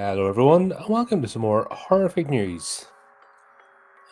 Hello everyone, and welcome to some more horrific news.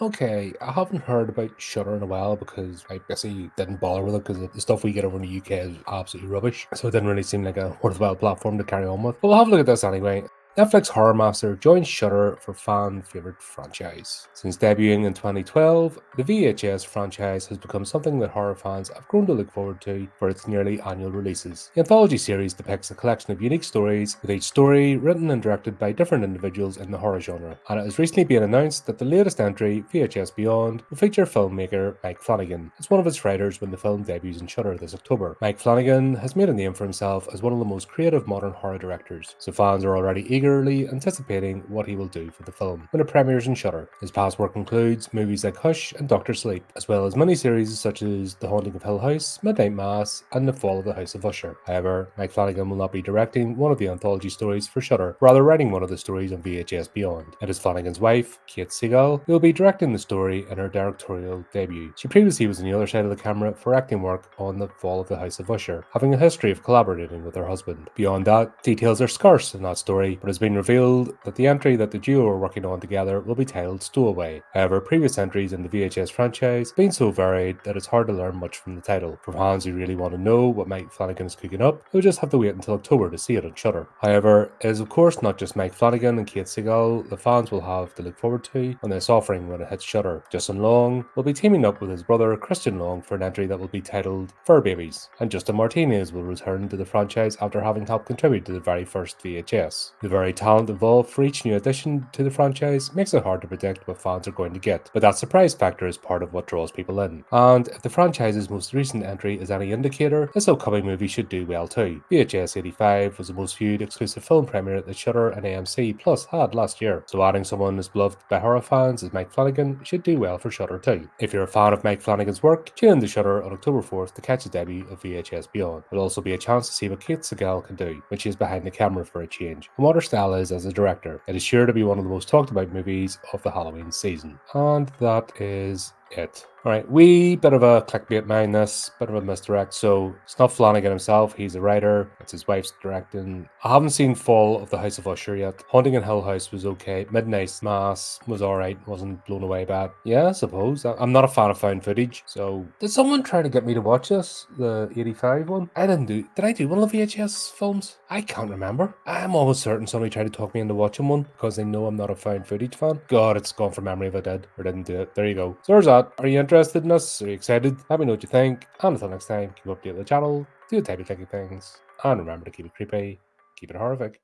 Okay, I haven't heard about Shudder in a while because I basically didn't bother with it because the stuff we get over in the UK is absolutely rubbish, so it didn't really seem like a worthwhile platform to carry on with. But we'll have a look at this anyway. Netflix Horror Master joins Shudder for fan favourite franchise. Since debuting in 2012, the VHS franchise has become something that horror fans have grown to look forward to for its nearly annual releases. The anthology series depicts a collection of unique stories, with each story written and directed by different individuals in the horror genre, and it has recently been announced that the latest entry, VHS Beyond, will feature filmmaker Mike Flanagan as one of its writers when the film debuts in Shudder this October. Mike Flanagan has made a name for himself as one of the most creative modern horror directors, so fans are already eagerly anticipating what he will do for the film when it premieres in Shudder. His past work includes movies like Hush and Doctor Sleep, as well as miniseries such as The Haunting of Hill House, Midnight Mass, and The Fall of the House of Usher. However, Mike Flanagan will not be directing one of the anthology stories for Shudder, rather writing one of the stories on VHS Beyond. It is Flanagan's wife, Kate Seagal, who will be directing the story in her directorial debut. She previously was on the other side of the camera for acting work on The Fall of the House of Usher, having a history of collaborating with her husband. Beyond that, details are scarce in that story, but it has been revealed that the entry that the duo are working on together will be titled Stowaway. However, previous entries in the VHS franchise have been so varied that it's hard to learn much from the title. For fans who really want to know what Mike Flanagan is cooking up, you'll just have to wait until October to see it on Shudder. However, it is of course not just Mike Flanagan and Kate Seagal the fans will have to look forward to on this offering when it hits Shudder. Justin Long will be teaming up with his brother Christian Long for an entry that will be titled Fur Babies, and Justin Martinez will return to the franchise after having helped contribute to the very first VHS. The very talent involved for each new addition to the franchise makes it hard to predict what fans are going to get, but that surprise factor is part of what draws people in. And if the franchise's most recent entry is any indicator, this upcoming movie should do well too. VHS 85 was the most viewed exclusive film premiere that Shudder and AMC Plus had last year, so adding someone as beloved by horror fans as Mike Flanagan should do well for Shudder too. If you're a fan of Mike Flanagan's work, tune in to Shudder on October 4th to catch the debut of VHS Beyond. It'll also be a chance to see what Kate Seagal can do when she is behind the camera for a change, and what her style is as a director. It is sure to be one of the most talked about movies of the Halloween season. And that is it. Alright, wee bit of a clickbait mind this, bit of a misdirect. So it's not Flanagan himself, he's a writer, it's his wife's directing. I haven't seen Fall of the House of Usher yet. Haunting in Hill House was okay. Midnight Mass was alright, wasn't blown away by it. Yeah, I suppose. I'm not a fan of found footage, so did someone try to get me to watch this? The 85 one? I didn't do. Did I do one of the VHS films? I can't remember. I'm almost certain somebody tried to talk me into watching one because they know I'm not a found footage fan. God, it's gone from memory if I did or didn't do it. There you go. So there's that. Are you interested in this? Are you excited? Let me know what you think. And until next time, keep updated the channel, do the typey clicky things, and remember to keep it creepy, keep it horrific.